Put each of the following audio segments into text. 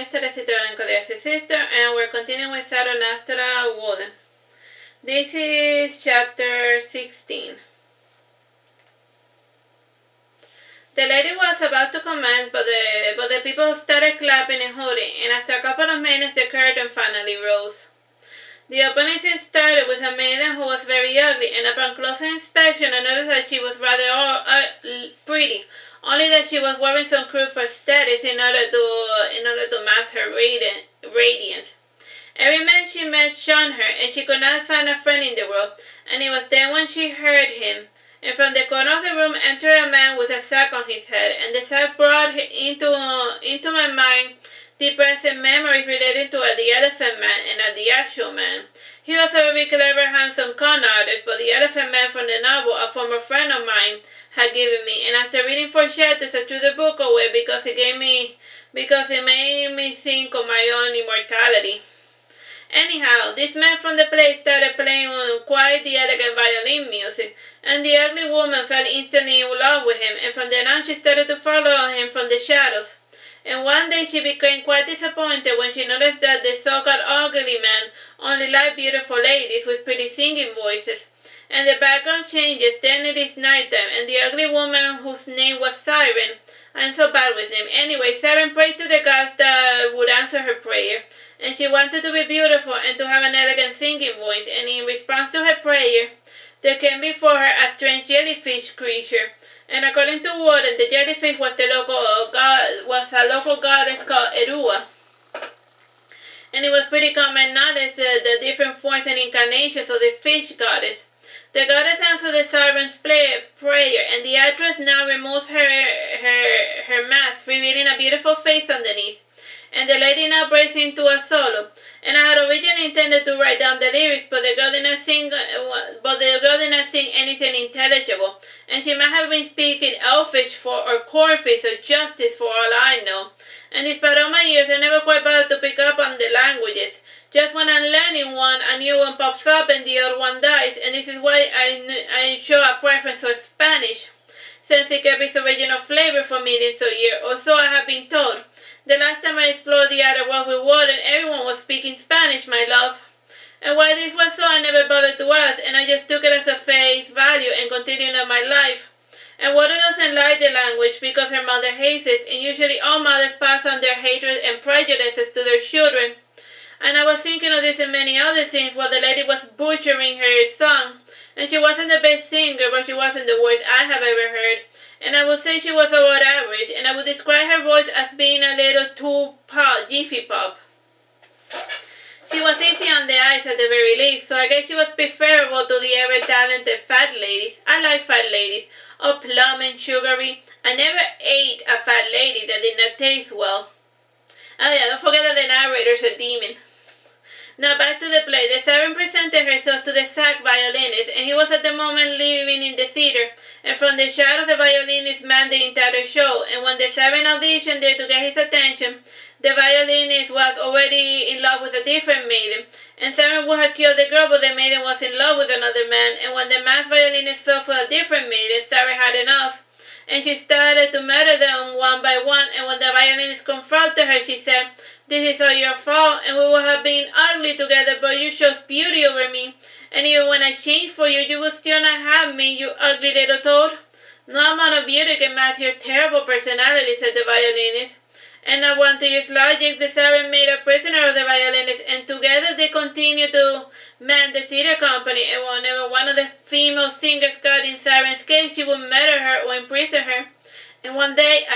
Yesterday Citoyen Artsy sister, and we're continuing with Saturnastra Woden. This is chapter 16. The lady was about to commence, but the people started clapping and hooting, and after a couple of minutes the curtain finally rose. The opening scene started with a maiden who was very ugly, and upon closer inspection I noticed that she was rather pretty, only that she was wearing some crude prosthetics in order to mask her radiance. Every man she met shunned her, and she could not find a friend in the world, and it was then when she heard him. And from the corner of the room entered a man with a sack on his head, and the sack brought into my mind the present memories relating to the Elephant Man and the actual man. He was a very clever, handsome con artist, but the Elephant Man from the novel, a former friend of mine, had given me, and after reading 4 chapters I threw the book away because it made me think of my own immortality. Anyhow, this man from the place started playing quite the elegant violin music, and the ugly woman fell instantly in love with him, and from then on she started to follow him from the shadows. And one day she became quite disappointed when she noticed that the so-called ugly man only liked beautiful ladies with pretty singing voices. And the background changes, then it is nighttime, and the ugly woman whose name was Siren, I'm so bad with names. Anyway, Siren prayed to the gods that would answer her prayer, and she wanted to be beautiful and to have an elegant singing voice, and in response to her prayer, there came before her a strange jellyfish creature. And according to Woden, the jellyfish was a local goddess called Erua. And it was pretty common knowledge the different forms and incarnations of the fish goddess. The goddess answered the siren's prayer, and the actress now removes her mask, revealing a beautiful face underneath. And the lady now breaks into a solo. And I had originally intended to write down the lyrics, but the girl did not sing anything intelligible, and she might have been speaking elfish or cornfish or justice for all I know. And despite all my years, I never quite bothered to pick up on the languages. Just when I'm learning one, a new one pops up and the old one dies, and this is why I show a preference for Spanish, since it kept its original flavor for millions of years, or so I have been told. The last time I explored the other world with Woden, everyone was speaking Spanish, my love. And why this was so, I never bothered to ask, and I just took it as a face value and continued on my life. And Woden doesn't like the language because her mother hates it, and usually all mothers pass on their hatred and prejudices to their children. And I was thinking of this and many other things while the lady was butchering her song. And she wasn't the best singer, but she wasn't the worst I have ever heard. And I would say she was about average, and I would describe her voice as being a little too jiffy pop. She was easy on the eyes at the very least, so I guess she was preferable to the ever-talented fat ladies. I like fat ladies, all plump and sugary. I never ate a fat lady that did not taste well. Oh yeah, don't forget that the narrator's a demon. Now back to the play. The siren presented herself to the sack violinist, and he was at the moment living in the theater, and from the shadows the violinist manned the entire show, and when the siren auditioned there to get his attention, the violinist was already in love with a different maiden, and Siren would have killed the girl, but the maiden was in love with another man, and when the masked violinist fell for a different maiden, Siren had enough, and she started to murder them one by one, and when the violinist confronted her, she said, "This is all your fault, and we would have been ugly together, but you chose beauty over me, and even when I changed for you, you would still not have me, you ugly little toad." "No amount of beauty can match your terrible personality," said the violinist. And not wanting to use logic, the siren made a prisoner of the violinist, and together they continued to man the theater company, and whenever one of the female singers got in Siren's case, she would murder her or imprison her. And one day,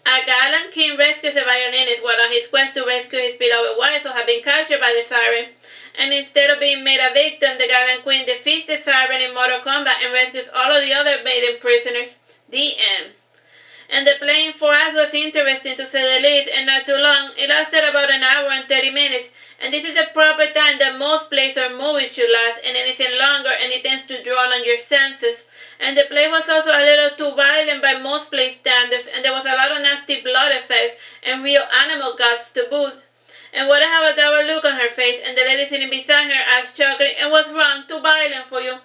a gallant king rescues the violinist while on his quest to rescue his beloved wife who had been captured by the siren. And instead of being made a victim, the gallant queen defeats the siren in mortal combat and rescues all of the other maiden prisoners. The end. And the playing for us was interesting to say the least, and not too long. It lasted about an hour and 30 minutes, and this is the proper time that most plays or movies should last, and anything longer and it tends to draw on your senses. And the play was also a little too violent by most play standards, and there was a lot of nasty blood effects and real animal guts to boot. And Woden had a dour look on her face, and the lady sitting beside her asked chuckling, "And what's wrong? Too violent for you?"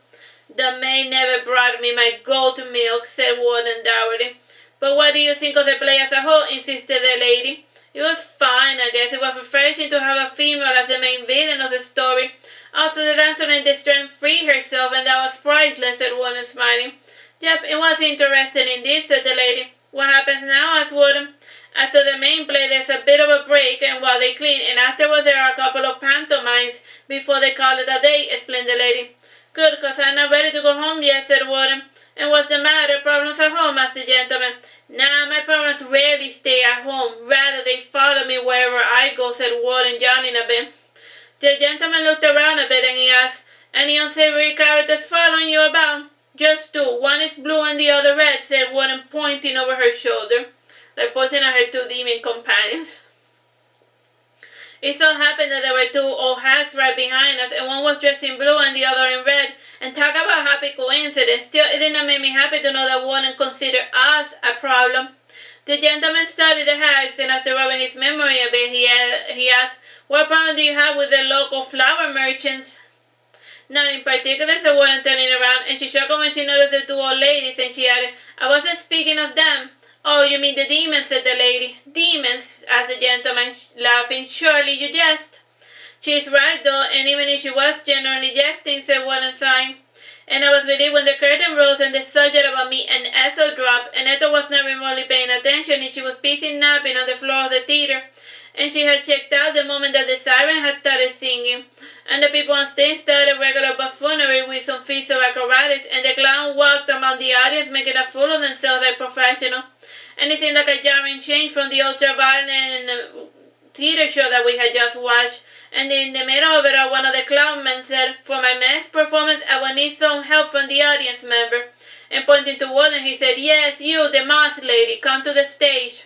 "The maid never brought me my goat milk," said Woden dourly. But what do you think of the play as a whole? Insisted the lady. It was fine, I guess. It was refreshing to have a female as the main villain of the story. Also, the dancer in distress freed herself, and that was priceless, said Woden, smiling. Yep, it was interesting indeed, said the lady. What happens now? Asked Woden. After the main play, there's a bit of a break, and while they clean, and afterwards there are a couple of pantomimes before they call it a day, explained the lady. Good, 'cause I'm not ready to go home yet, said Woden. And what's the matter? Problems at home? Asked the gentleman. Nah, my parents rarely stay at home. Rather, they follow me wherever I go, said Woden, yawning a bit. The gentleman looked around a bit and he asked, any unsavory characters following you about? Just two. One is blue and the other red, said Woden, pointing over her shoulder, like pointing at her two demon companions. It so happened that there were two old hags right behind us, and one was dressed in blue and the other in red. And talk about happy coincidence. Still, it did not make me happy to know that Woden considered us a problem. The gentleman studied the hags, and after rubbing his memory a bit, he asked, what problem do you have with the local flower merchants? None in particular, said Woden, turning around, and she chuckled when she noticed the two old ladies, and she added, I wasn't speaking of them. Oh, you mean the demons, said the lady. Demons, asked the gentleman, laughing. Surely you jest. She's right, though, and even if she was generally jesting, said Woden, sighing. And I was relieved when the curtain rose and the subject about me and Ethel dropped, and Ethel was not remotely paying attention, and she was busy napping on the floor of the theater, and she had checked out the moment that the siren had started singing, and the people on stage started regular buffoonery with some feats of acrobatics, and the clown walked among the audience making a fool of themselves like professional, and it seemed like a jarring change from the ultra-violent theater show that we had just watched. And in the middle of it all, one of the clown men said, for my next performance, I will need some help from the audience member. And pointing to Woden, he said, yes, you, the masked lady, come to the stage.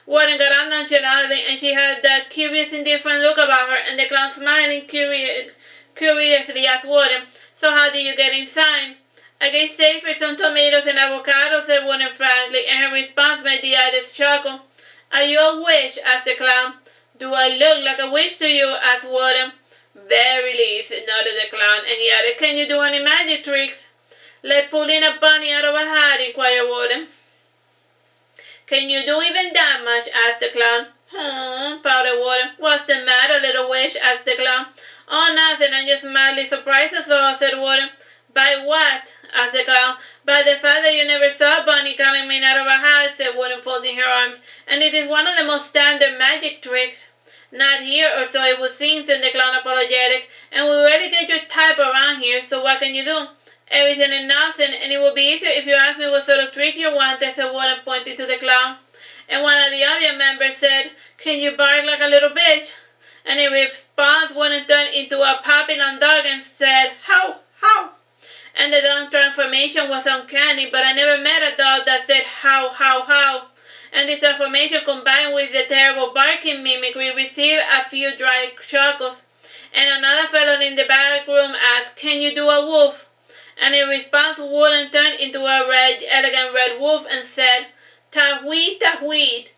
Woden got up nonchalantly, and she had that curious, indifferent look about her, and the clown smiling curiously asked Woden, so how did you get inside? I gave Safer some tomatoes and avocados, said Woden frankly, and her response made the audience chuckle. Are you a witch? Asked the clown. Do I look like a witch to you? Asked Woden. Verily, nodded the clown, and he added, can you do any magic tricks? Like pulling a bunny out of a hat, inquired Woden. Can you do even that much? Asked the clown. Pouted Woden. What's the matter, little witch? Asked the clown. Oh, nothing, I'm just mildly surprised as all, said Woden. By what? Asked the clown. By the fact that you never saw a bunny coming out of a hat, said Woden, folding her arms, and it is one of the most standard magic tricks. Not here, or so it would seem, said the clown, apologetic, and we rarely get your type around here, so what can you do? Everything and nothing, and it would be easier if you asked me what sort of trick you wanted, said Woden, pointing to the clown. And one of the other members said, can you bark like a little bitch? And in response, Woden turned into a Papillon dog and said, how, how? And the dog transformation was uncanny, but I never met a dog that said, how, how? And this transformation combined with the terrible barking mimicry received a few dry chuckles. And another fellow in the back room asked, can you do a wolf? And in response, Woden turned into a elegant red wolf and said, Tahweed, Tahweed.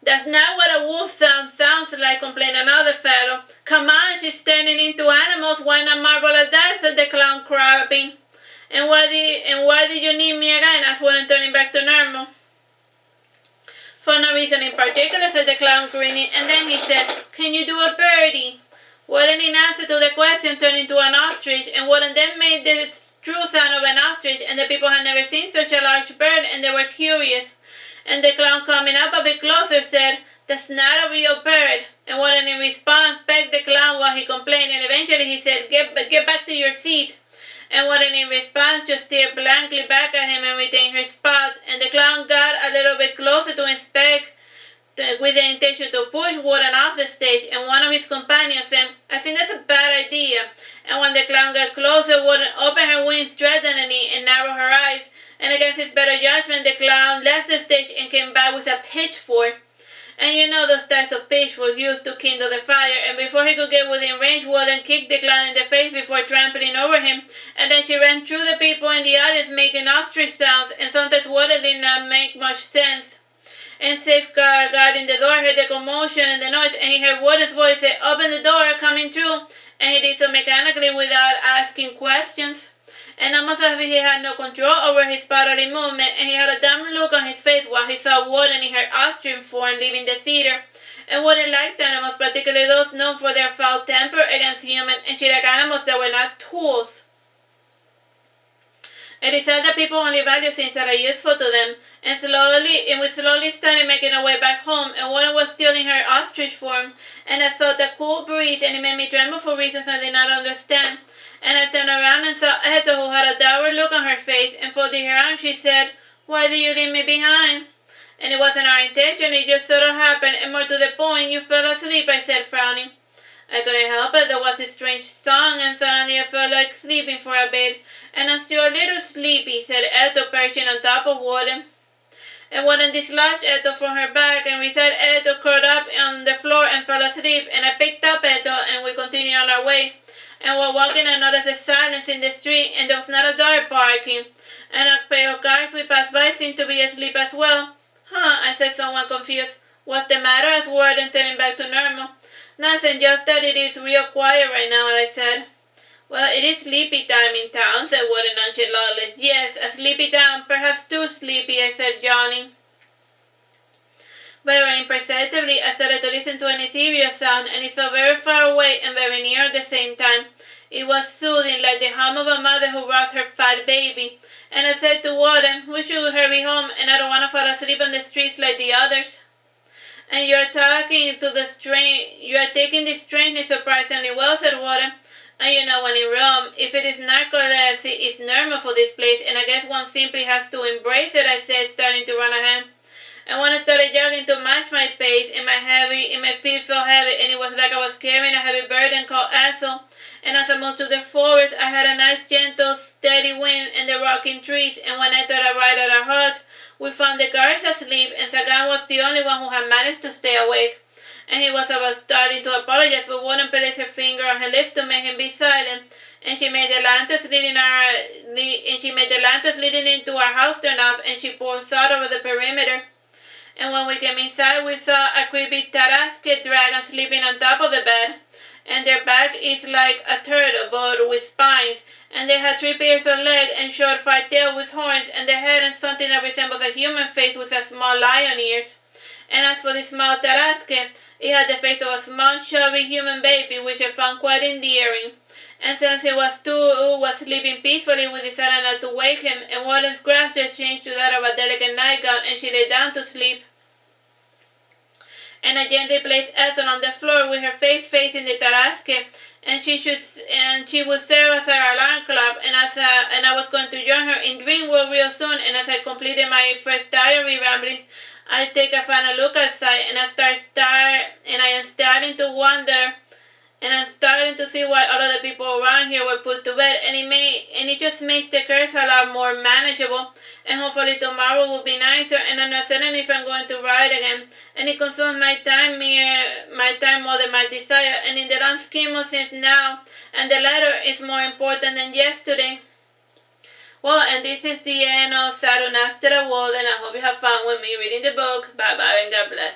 That's not what a wolf sounds like, complained another fellow. Come on, she's turning into animals. Why not marvel at that? Said the clown, crabbing. And why did you need me again? Asked Woden, turning back to normal. For no reason in particular, said the clown, grinning, and then he said, can you do a birdie? Woden, in answer to the question, turned into an ostrich, and Woden then made the true sound of an ostrich, and the people had never seen such a large bird, and they were curious. And the clown, coming up a bit closer, said, that's not a real bird. And Woden, in response, pecked the clown while he complained, and eventually he said, get back to your seat. And Woden, in response, just stared blankly back at him and retained her spot, and the clown got a little bit closer to inspect with the intention to push Woden off the stage, and one of his companions said, I think that's a bad idea. And when the clown got closer, Woden opened her wings threateningly and narrowed her eyes, and against his better judgment, the clown left the stage and came back with a pitchfork. And you know those types of pitchforks used to kindle the fire, and before he could get within range, Woden kicked the clown in the face before trampling over him, and then she ran through the people in the audience making ostrich sounds, and sometimes Woden did not make much sense. And Safeguard guarding the door heard the commotion and the noise, and he heard Woden's voice say, open the door, coming through, and he did so mechanically without asking questions. and almost as if he had no control over his bodily movement, and he had a dumb look on his face while he saw Woden in her ostrich form leaving the theater. And Woden liked animals, particularly those known for their foul temper against humans, and she liked animals that were not tools. It is said that people only value things that are useful to them, and we slowly started making our way back home, and Woden was still in her ostrich form, and I felt a cool breeze, and it made me tremble for reasons I did not understand. And I turned around and saw Ethel, who had a dour look on her face, and folding her arms, she said, "Why did you leave me behind?" And it wasn't our intention, it just sort of happened, and more to the point, you fell asleep, I said, frowning. I couldn't help it, there was a strange song, and suddenly I felt like sleeping for a bit, and I'm still a little sleepy, said Ethel, perching on top of Woden. And Woden dislodged Ethel from her back, and we said Ethel curled up on the floor and fell asleep, and I picked up Ethel, and we continued on our way. And while walking, I noticed the silence in the street, and there was not a dog barking, and a pair of cars we passed by seemed to be asleep as well. Huh, I said, somewhat confused. What's the matter? Asked Woden, turning back to normal. Nothing, just that it is real quiet right now, I said. Well, it is sleepy time in town, said Woden nonchalantly. Yes, a sleepy town, perhaps too sleepy, I said, yawning. Very imperceptibly, I started to listen to an ethereal sound, and it felt very far away and very near at the same time. It was soothing, like the hum of a mother who rocks her fat baby. And I said to Woden, we should hurry home, and I don't want to fall asleep on the streets like the others. And you are taking this strangeness surprisingly well, said Woden. And you know, when in Rome, if it is narcolepsy, it's normal for this place, and I guess one simply has to embrace it, I said, starting to run ahead. And when I started jogging to match my pace, and my feet felt heavy, and it was like I was carrying a heavy burden called Axel. And as I moved to the forest, I had a nice, gentle, steady wind and the rocking trees, and when I thought I'd ride at our hut, we found the guards asleep, and Sagan was the only one who had managed to stay awake. And he was about starting to apologize, but Woden placed her finger on her lips to make him be silent, and she made the lanterns leading into our house turn off, and she poured salt over the perimeter. And when we came inside, we saw a creepy Tarasque dragon sleeping on top of the bed, and their back is like a turtle, but with spines, and they had 3 pairs of legs and short 5 tails with horns, and the head and something that resembles a human face with a small lion ears. And as for the small Tarasque, it had the face of a small, chubby human baby, which I found quite endearing. And since he was sleeping peacefully, we decided not to wake him, and Woden's grasp just changed to that of a delicate nightgown, and she lay down to sleep. And I gently placed Ethel on the floor with her face facing the Tarasque, and she would serve as our alarm clock, and I was going to join her in dream world real soon, and as I completed my first diary rambling, I take a final look outside, and I am starting to wonder, and I'm starting to see why all of the people around here were put to bed, and it just makes the curse a lot more manageable, and hopefully tomorrow will be nicer, and I'm not certain if I'm going to ride again, and it consumes my time more than my desire, and in the long scheme of things now, and the latter is more important than yesterday. Well, and this is the end of Saturnastra Series, and I hope you have fun with me reading the book. Bye-bye, and God bless.